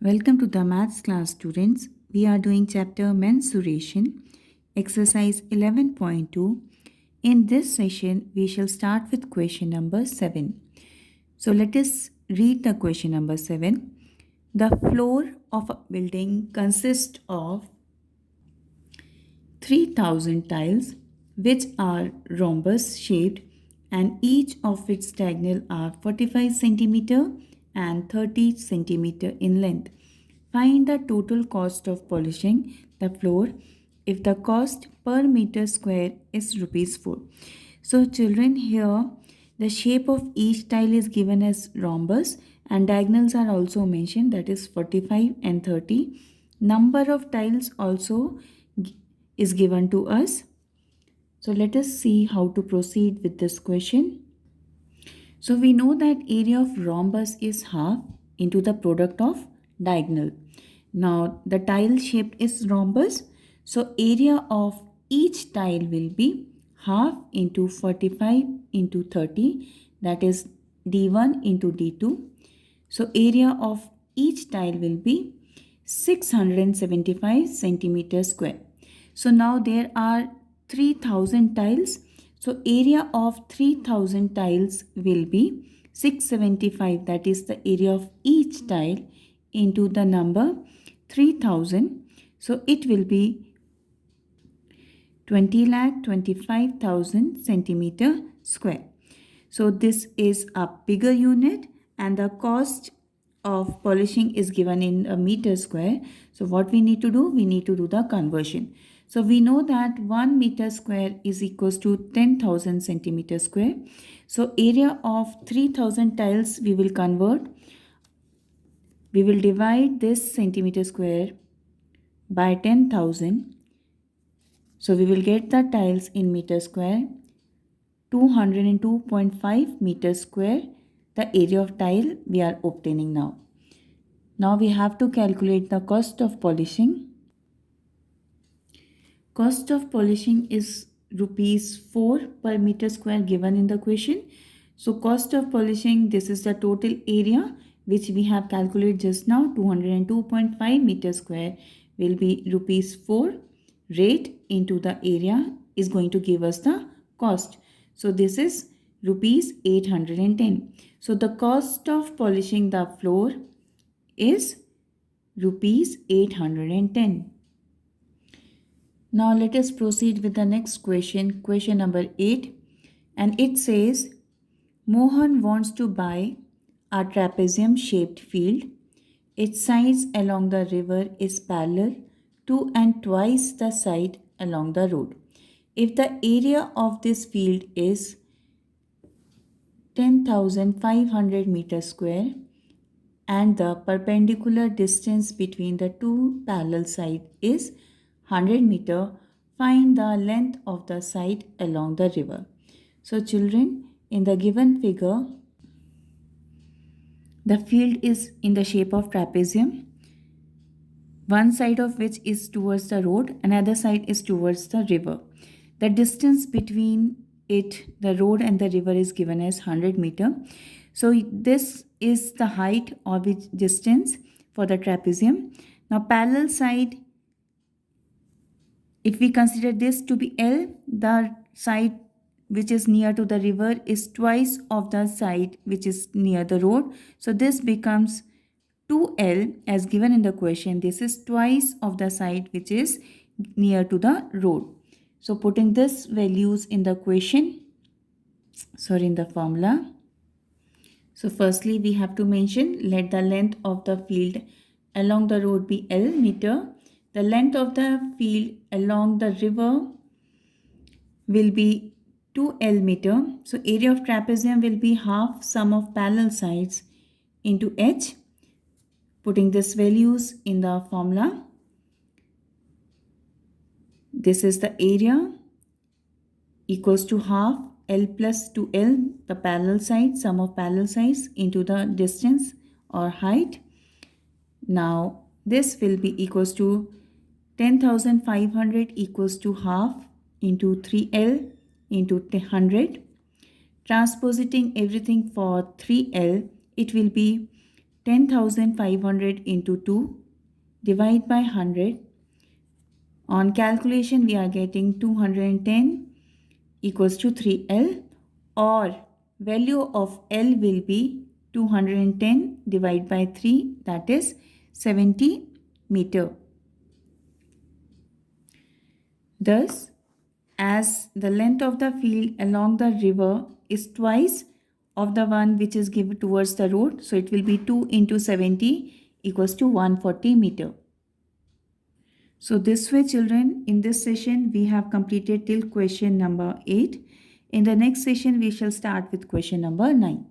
Welcome to the maths class, students. We are doing chapter mensuration, exercise 11.2. In this session, we shall start with question number 7. So let us read the question number 7. The floor of a building consists of 3000 tiles which are rhombus shaped and each of its diagonal are 45 centimeter and 30 centimeter in length. Find the total cost of polishing the floor if the cost per meter square is rupees 4. So children, here the shape of each tile is given as rhombus and diagonals are also mentioned, that is 45 and 30. Number of tiles also is given to us. So let us see how to proceed with this question. So we know that area of rhombus is half into the product of diagonal. Now the tile shape is rhombus. So area of each tile will be half into 45 into 30, that is D1 into D2. So area of each tile will be 675 centimeter square. So now there are 3000 tiles. So area of 3000 tiles will be 675, that is the area of each tile into the number 3000. So it will be 20,25,000 centimeter square. So this is a bigger unit and the cost of polishing is given in a meter square. So what we need to do? We need to do the conversion. So we know that 1 meter square is equals to 10,000 centimeter square. So area of 3000 tiles we will convert. We will divide this centimeter square by 10,000. So we will get the tiles in meter square. 202.5 meters square, the area of tile we are obtaining now. Now we have to calculate the cost of polishing. Cost of polishing is rupees 4 per meter square given in the question. So cost of polishing, this is the total area which we have calculated just now, 202.5 meters square will be rupees 4. Rate into the area is going to give us the cost. So this is rupees 810. So the cost of polishing the floor is rupees 810. Now let us proceed with the next question, question number 8. And it says, Mohan wants to buy a trapezium shaped field. Its sides along the river is parallel to and twice the side along the road. If the area of this field is 10,500 meters square and the perpendicular distance between the two parallel sides is 100 meter, find the length of the side along the river. So children, in the given figure, the field is in the shape of trapezium, one side of which is towards the road, another side is towards the river. The distance between it, the road and the river, is given as 100 meter. So this is the height or which distance for the trapezium. Now parallel side, if we consider this to be L, the side which is near to the river is twice of the side which is near the road. So this becomes 2L as given in the question. This is twice of the side which is near to the road. So putting this values in the question, in the formula. So firstly we have to mention, let the length of the field along the road be L meter. The length of the field along the river will be 2L meter. So area of trapezium will be half sum of parallel sides into H. Putting this values in the formula. This is the area equals to half L plus 2L, the parallel side, sum of parallel sides into the distance or height. Now this will be equals to 10,500 equals to half into 3L into 100. Transpositing everything for 3L, it will be 10,500 into 2, divide by 100. On calculation, we are getting 210 equals to 3L, or value of L will be 210 divided by 3, that is 70 meter. Thus, as the length of the field along the river is twice of the one which is given towards the road, so it will be 2 into 70 equals to 140 meter. So this way, children, in this session we have completed till question number 8. In the next session we shall start with question number 9.